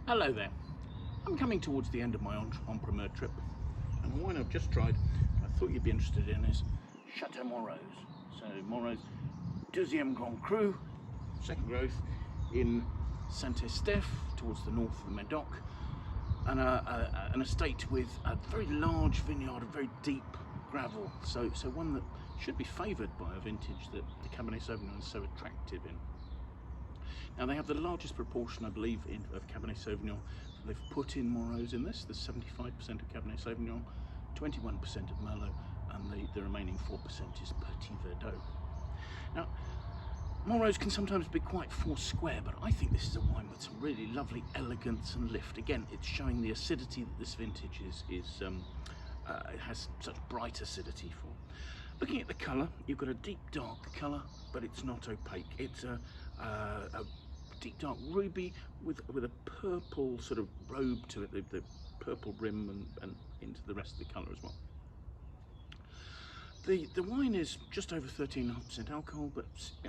Hello there. I'm coming towards the end of my en-primeur trip, and the wine I've just tried, I thought you'd be interested in, is Chateau Montrose. So Montrose, deuxième Grand Cru, second growth in Saint-Estèphe, towards the north of the Médoc, and an estate with a very large vineyard, a very deep gravel. So one that should be favoured by a vintage that the Cabernet Sauvignon is so attractive in. Now they have the largest proportion, I believe, of Cabernet Sauvignon they've put in Montrose in this. There's 75% of Cabernet Sauvignon, 21% of Merlot, and the remaining 4% is Petit Verdot. Now, Montrose can sometimes be quite four-square, but I think this is a wine with some really lovely elegance and lift. Again, it's showing the acidity that this vintage it has such bright acidity for. Looking at the colour, you've got a deep dark colour, but it's not opaque. It's a deep dark ruby with a purple sort of robe to it, the purple rim and into the rest of the colour as well. The wine is just over 13.5% alcohol, but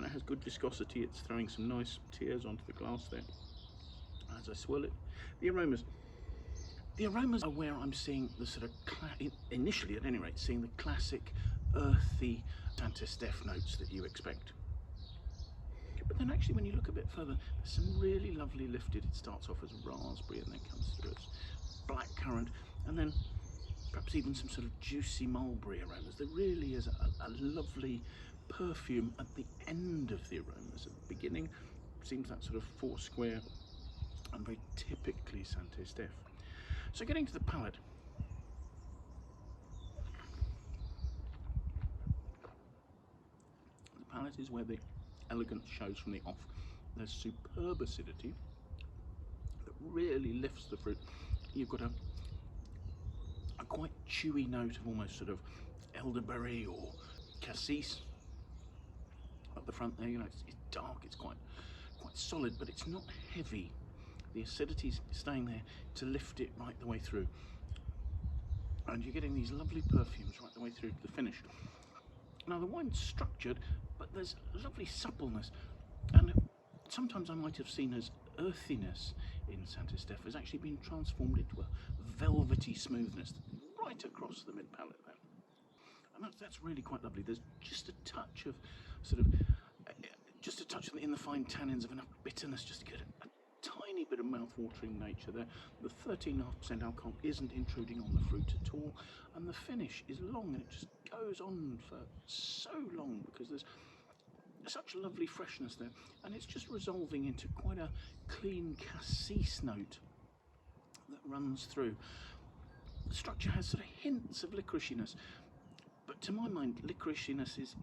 has good viscosity. It's throwing some nice tears onto the glass there as I swirl it. The aromas are where I'm seeing the sort of initially, at any rate, seeing the classic earthy Saint-Estèphe notes that you expect. But then actually when you look a bit further, there's some really lovely lifted. It starts off as raspberry and then comes through as blackcurrant, and then perhaps even some sort of juicy mulberry aromas. There really is a lovely perfume at the end of the aromas. At the beginning, seems that sort of four-square and very typically Saint-Estèphe. So getting to the palate, the palate is where the elegance shows from the off. There's superb acidity that really lifts the fruit. You've got a quite chewy note of almost sort of elderberry or cassis at the front there. It's dark, it's quite solid, but it's not heavy. The acidity's staying there to lift it right the way through, and you're getting these lovely perfumes right the way through to the finish. Now the wine's structured, but there's lovely suppleness, and sometimes I might have seen as earthiness in Saint-Estèphe has actually been transformed into a velvety smoothness right across the mid palate there, and that's really quite lovely. There's just a touch of in the fine tannins of enough bitterness just to get a tiny bit of mouth-watering nature there. The 13.5% alcohol isn't intruding on the fruit at all, and the finish is long, and it just goes on for so long because there's such lovely freshness there, and it's just resolving into quite a clean cassis note that runs through. The structure has sort of hints of licoriceiness, but to my mind, licoriceiness is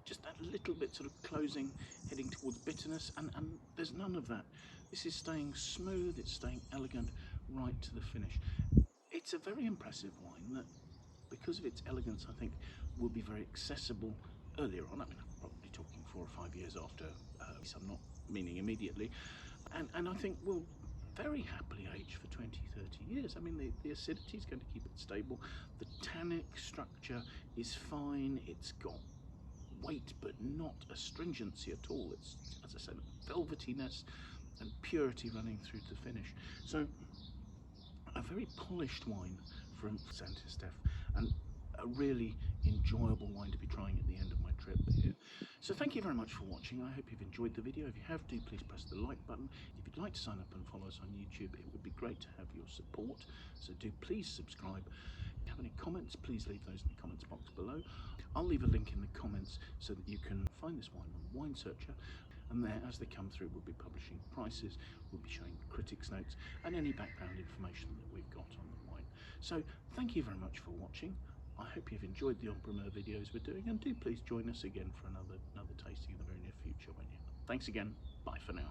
just that little bit sort of closing, heading towards bitterness, and there's none of that. This is staying smooth, it's staying elegant right to the finish. It's a very impressive wine that, because of its elegance, I think will be very accessible earlier on. I mean, I'm probably talking 4 or 5 years after, so I'm not meaning immediately, and I think will very happily age for 20, 30 years. I mean, the acidity is going to keep it stable. The tannic structure is fine. It's got weight, but not astringency at all. It's, as I said, velvetiness and purity running through to the finish. So a very polished wine from Saint-Estèphe, and a really enjoyable wine to be trying at the end of my trip here. So thank you very much for watching. I hope you've enjoyed the video. If you have, do please press the like button. If you'd like to sign up and follow us on YouTube, it would be great to have your support. So do please subscribe. If you have any comments, please leave those in the comments box below. I'll leave a link in the comments so that you can find this wine on Wine Searcher. And there, as they come through, we'll be publishing prices, we'll be showing critics' notes, and any background information that we've got on the wine. So thank you very much for watching. I hope you've enjoyed the en-primeur videos we're doing, and do please join us again for another tasting in the very near future. Thanks again. Bye for now.